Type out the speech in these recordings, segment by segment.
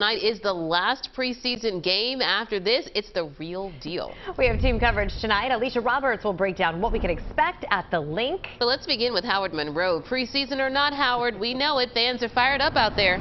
Tonight is the last preseason game. After this, it's the real deal. We have team coverage tonight. Alicia Roberts will break down what we can expect at the Linc. But let's begin with Howard Monroe. Preseason or not, Howard, we know it. Fans are fired up out there.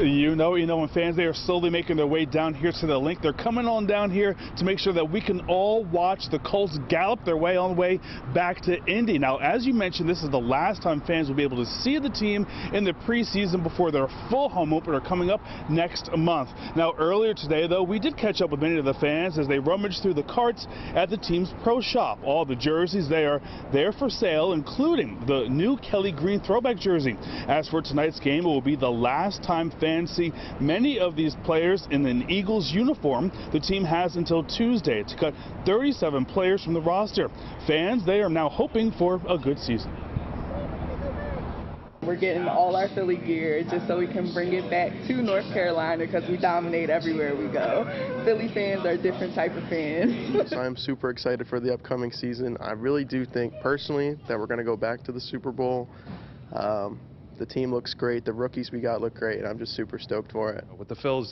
You know, and fans, they are slowly making their way down here to the Linc. They're coming on down here to make sure that we can all watch the Colts gallop their way on the way back to Indy. Now, as you mentioned, this is the last time fans will be able to see the team in the preseason before their full home opener coming up next month. Now, earlier today, though, we did catch up with many of the fans as they rummaged through the carts at the team's pro shop. All the jerseys, they are there for sale, including the new Kelly Green throwback jersey. As for tonight's game, it will be the last time fans see many of these players in an Eagles uniform. The team has until Tuesday to cut 37 players from the roster. Fans, they are now hoping for a good season. We're getting all our Philly gear just so we can bring it back to North Carolina because we dominate everywhere we go. Philly fans are a different type of fans. I'm super excited for the upcoming season. I really do think personally that we're going to go back to the Super Bowl. The team looks great. The rookies we got look great. I'm just super stoked for it. With the Phils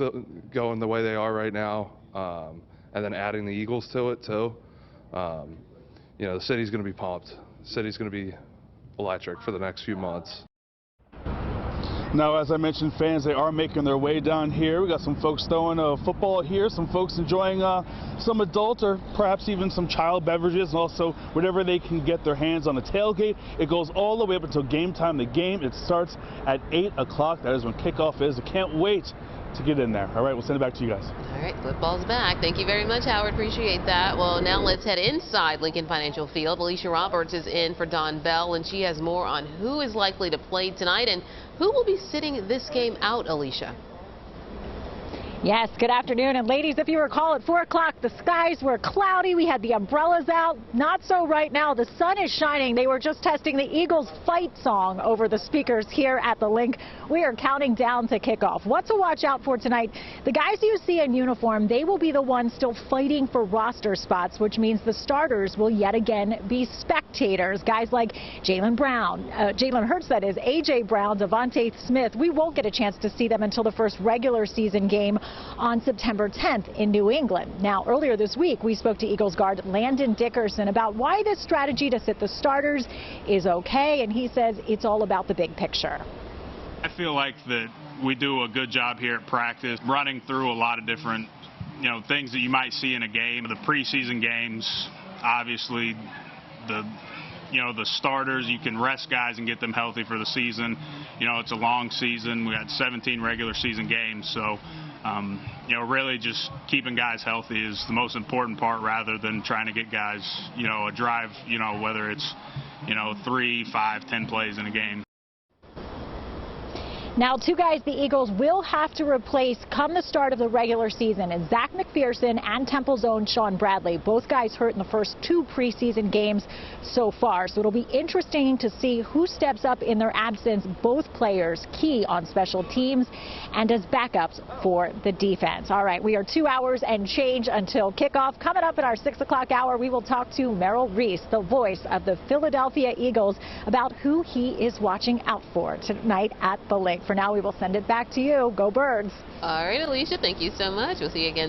going the way they are right now, and then adding the Eagles to it too, you know, the city's going to be pumped. The city's going to be electric for the next few months. Now, as I mentioned, fans, they are making their way down here. We got some folks throwing a football here, some folks enjoying some adult or perhaps even some child beverages, and also whatever they can get their hands on. The tailgate, it goes all the way up until game time. The game, it starts at 8 o'clock. That is when kickoff is. I can't wait to get in there. All right, we'll send it back to you guys. All right, football's back. Thank you very much, Howard. Appreciate that. Well, now let's head inside Lincoln Financial Field. Alicia Roberts is in for Don Bell, and she has more on who is likely to play tonight and who will be sitting this game out, Alicia. Yes, good afternoon. And ladies, if you recall, at 4 o'clock, the skies were cloudy. We had the umbrellas out. Not so right now. The sun is shining. They were just testing the Eagles fight song over the speakers here at the Linc. We are counting down to kickoff. What to watch out for tonight? The guys you see in uniform, they will be the ones still fighting for roster spots, which means the starters will yet again be spectators. Guys like Jalen Hurts, that is, A.J. Brown, Devontae Smith. We won't get a chance to see them until the first regular season game on September 10th in New England. Now, earlier this week, we spoke to Eagles guard Landon Dickerson about why this strategy to sit the starters is okay, and he says it's all about the big picture. I feel like that we do a good job here at practice, running through a lot of different, things that you might see in a game. The preseason games, obviously, the starters, you can rest guys and get them healthy for the season. It's a long season. We got 17 regular season games, so really just keeping guys healthy is the most important part rather than trying to get guys, a drive, whether it's, 3, 5, 10 plays in a game. Now, two guys the Eagles will have to replace come the start of the regular season is Zach McPherson and Temple's own Sean Bradley. Both guys hurt in the first 2 preseason games so far. So it'll be interesting to see who steps up in their absence. Both players key on special teams and as backups for the defense. All right, we are 2 hours and change until kickoff. Coming up at our 6 o'clock hour, we will talk to Merrill Reese, the voice of the Philadelphia Eagles, about who he is watching out for tonight at the Linc. For now, we will send it back to you. Go Birds. All right, Alicia, thank you so much. We'll see you again.